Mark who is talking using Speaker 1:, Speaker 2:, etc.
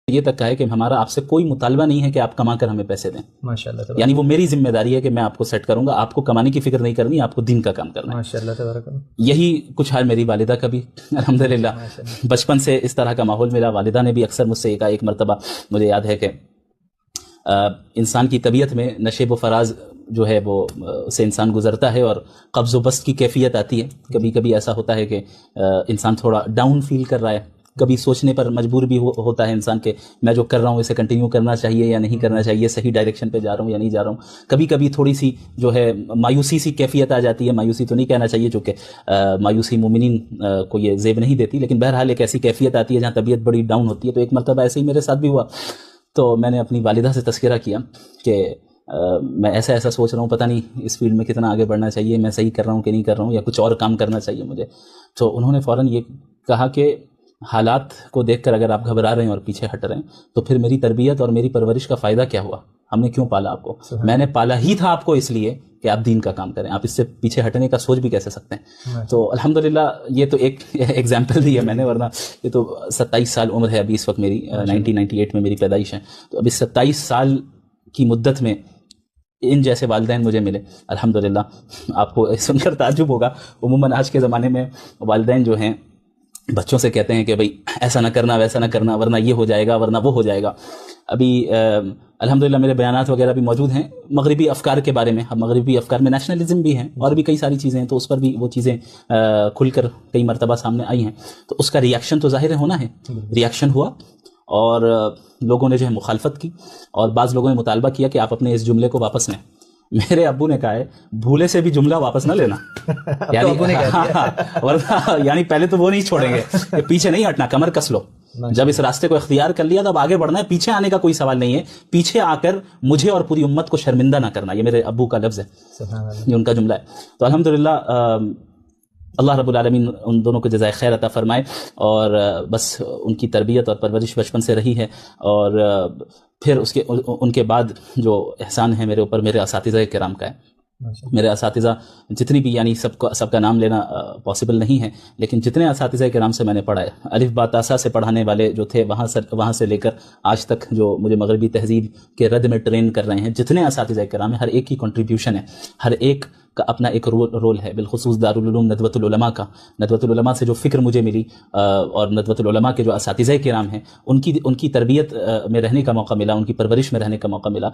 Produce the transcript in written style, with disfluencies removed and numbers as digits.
Speaker 1: یہ تک کہا ہے کہ ہمارا آپ سے کوئی مطالبہ نہیں ہے کہ آپ کما کر ہمیں پیسے دیں.
Speaker 2: ماشاءاللہ.
Speaker 1: یعنی وہ میری ذمہ داری ہے کہ میں آپ کو سیٹ کروں گا, آپ کو کمانے کی فکر نہیں کرنی, آپ کو دین کا کام کرنا ہے.
Speaker 2: ماشاءاللہ تبارک اللہ.
Speaker 1: یہی کچھ حال میری والدہ کا بھی الحمدللہ. بچپن سے اس طرح کا ماحول ملا. والدہ نے بھی اکثر مجھ سے ایک مرتبہ مجھے یاد ہے کہ انسان کی طبیعت میں نشیب و فراز جو ہے وہ سے انسان گزرتا ہے اور قبض و بسط کی کیفیت آتی ہے. کبھی کبھی ایسا ہوتا ہے کہ انسان تھوڑا ڈاؤن فیل کر رہا ہے, کبھی سوچنے پر مجبور بھی ہوتا ہے انسان کہ میں جو کر رہا ہوں اسے کنٹینیو کرنا چاہیے یا نہیں کرنا چاہیے, صحیح ڈائریکشن پہ جا رہا ہوں یا نہیں جا رہا ہوں. کبھی کبھی تھوڑی سی جو ہے مایوسی سی کیفیت آ جاتی ہے. مایوسی تو نہیں کہنا چاہیے چونکہ مایوسی مومنین کو یہ زیب نہیں دیتی, لیکن بہرحال ایک ایسی کیفیت آتی ہے جہاں طبیعت بڑی ڈاؤن ہوتی ہے. تو ایک مرتبہ ایسے ہی میرے ساتھ بھی ہوا. تو میں نے اپنی والدہ سے تذکرہ کیا کہ میں ایسا سوچ رہا ہوں, پتہ نہیں اس فیلڈ میں کتنا آگے بڑھنا چاہیے, میں صحیح کر رہا ہوں کہ نہیں کر رہا ہوں, یا کچھ اور کام کرنا چاہیے مجھے. تو انہوں نے فوراً یہ کہا کہ حالات کو دیکھ کر اگر آپ گھبرا رہے ہیں اور پیچھے ہٹ رہے ہیں تو پھر میری تربیت اور میری پرورش کا فائدہ کیا ہوا؟ ہم نے کیوں پالا آپ کو؟ میں نے پالا ہی تھا آپ کو اس لیے کہ آپ دین کا کام کریں. آپ اس سے پیچھے ہٹنے کا سوچ بھی کیسے سکتے ہیں؟ تو الحمدللہ یہ تو ایک ایگزامپل دی ہے میں نے, ورنہ یہ تو 27 سال عمر ہے ابھی اس وقت میری. 1998 میں میری پیدائش ہے. تو ابھی 27 سال کی مدت میں ان جیسے والدین مجھے ملے الحمدللہ. آپ کو سن کر تعجب ہوگا, عموماً آج کے زمانے میں والدین جو ہیں بچوں سے کہتے ہیں کہ بھئی ایسا نہ کرنا ویسا نہ کرنا ورنہ یہ ہو جائے گا ورنہ وہ ہو جائے گا. ابھی الحمدللہ میرے بیانات وغیرہ بھی موجود ہیں مغربی افکار کے بارے میں. اب مغربی افکار میں نیشنلزم بھی ہیں اور بھی کئی ساری چیزیں ہیں, تو اس پر بھی وہ چیزیں کھل کر کئی مرتبہ سامنے آئی ہیں. تو اس کا ریاکشن تو ظاہر ہونا ہے. ریاکشن ہوا اور لوگوں نے جو ہے مخالفت کی, اور بعض لوگوں نے مطالبہ کیا کہ آپ اپنے اس جملے کو واپس لیں. میرے ابو نے کہا ہے بھولے سے بھی جملہ واپس نہ لینا. یعنی پہلے تو وہ نہیں چھوڑیں گے کہ پیچھے نہیں ہٹنا, کمر کس لو. جب اس راستے کو اختیار کر لیا تب آگے بڑھنا ہے, پیچھے آنے کا کوئی سوال نہیں ہے. پیچھے آ کر مجھے اور پوری امت کو شرمندہ نہ کرنا, یہ میرے ابو کا لفظ ہے, یہ ان کا جملہ ہے. تو الحمدللہ اللہ رب العالمین ان دونوں کو جزائے خیر عطا فرمائے. اور بس ان کی تربیت اور پرورش بچپن سے رہی ہے, اور پھر ان کے بعد جو احسان ہے میرے اوپر میرے اساتذہ کرام کا ہے. میرے اساتذہ جتنی بھی, یعنی سب کا نام لینا پاسبل نہیں ہے, لیکن جتنے اساتذہ کرام سے میں نے پڑھا ہے, الف با تا سا سے پڑھانے والے جو تھے وہاں سے لے کر آج تک جو مجھے مغربی تہذیب کے رد میں ٹرین کر رہے ہیں, جتنے اساتذہ کرام ہیں, ہر ایک کی کنٹریبیوشن ہے, ہر ایک کا اپنا ایک رول ہے. بالخصوص دارالعلوم ندوۃ العلماء کا, ندوۃ العلماء سے جو فکر مجھے ملی اور ندوۃ العلماء کے جو اساتذہ کرام ہیں ان کی تربیت میں رہنے کا موقع ملا, ان کی پرورش میں رہنے کا موقع ملا.